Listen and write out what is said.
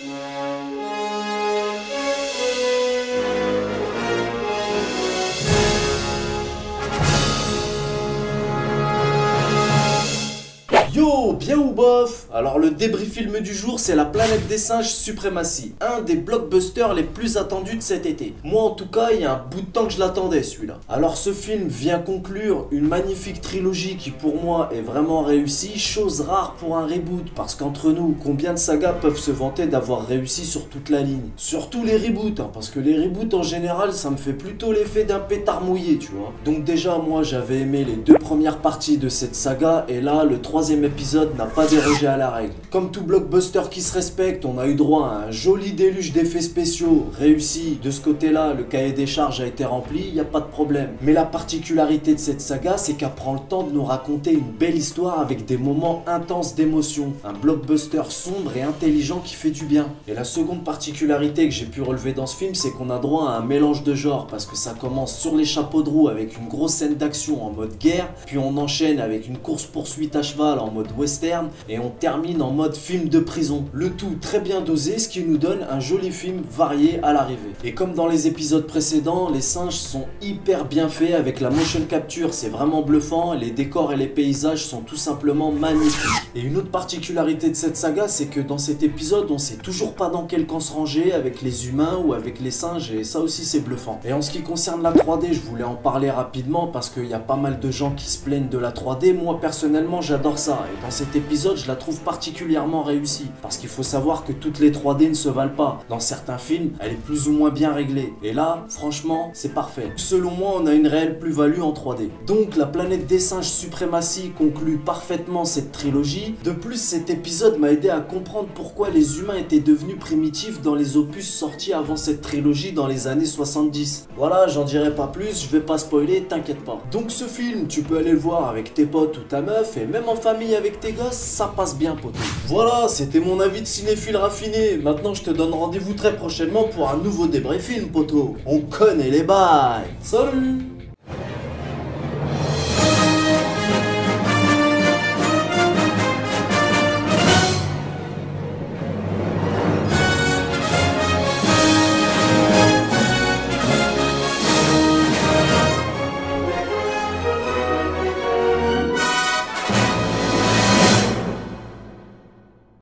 Yo, bien ou bof? Alors le débrief film du jour, c'est La Planète des Singes Supremacy, un des blockbusters les plus attendus de cet été. Moi en tout cas, il y a un bout de temps que je l'attendais celui-là. Alors ce film vient conclure une magnifique trilogie qui pour moi est vraiment réussie, chose rare pour un reboot, parce qu'entre nous, combien de sagas peuvent se vanter d'avoir réussi sur toute la ligne? Surtout les reboots, parce que les reboots en général, ça me fait plutôt l'effet d'un pétard mouillé, tu vois. Donc déjà, moi j'avais aimé les deux premières parties de cette saga, et là, le troisième épisode n'a pas dérogé à la règle. Comme tout blockbuster qui se respecte, on a eu droit à un joli déluge d'effets spéciaux réussi. De ce côté-là, le cahier des charges a été rempli, il n'y a pas de problème. Mais la particularité de cette saga, c'est qu'elle prend le temps de nous raconter une belle histoire avec des moments intenses d'émotion. Un blockbuster sombre et intelligent qui fait du bien. Et la seconde particularité que j'ai pu relever dans ce film, c'est qu'on a droit à un mélange de genres, parce que ça commence sur les chapeaux de roue avec une grosse scène d'action en mode guerre, puis on enchaîne avec une course-poursuite à cheval en mode western, et on termine en mode film de prison. Le tout très bien dosé, ce qui nous donne un joli film varié à l'arrivée. Et comme dans les épisodes précédents, les singes sont hyper bien faits avec la motion capture, c'est vraiment bluffant, les décors et les paysages sont tout simplement magnifiques. Et une autre particularité de cette saga, c'est que dans cet épisode, on sait toujours pas dans quel camp se ranger, avec les humains ou avec les singes, et ça aussi c'est bluffant. Et en ce qui concerne la 3D, je voulais en parler rapidement parce qu'il y a pas mal de gens qui se plaignent de la 3D. Moi personnellement j'adore ça, et dans cet épisode je la trouve particulièrement réussie, parce qu'il faut savoir que toutes les 3D ne se valent pas. Dans certains films, elle est plus ou moins bien réglée, et là, franchement, c'est parfait. Selon moi, on a une réelle plus-value en 3D. Donc La Planète des Singes Supremacy conclut parfaitement cette trilogie. De plus, cet épisode m'a aidé à comprendre pourquoi les humains étaient devenus primitifs dans les opus sortis avant cette trilogie dans les années 70. Voilà, j'en dirai pas plus, je vais pas spoiler, t'inquiète pas. Donc ce film, tu peux aller le voir avec tes potes ou ta meuf, et même en famille avec tes gosses, ça passe bien, poteau. Voilà, c'était mon avis de cinéphile raffiné. Maintenant, je te donne rendez-vous très prochainement pour un nouveau débrief film, poteau. On connaît les bails. Salut!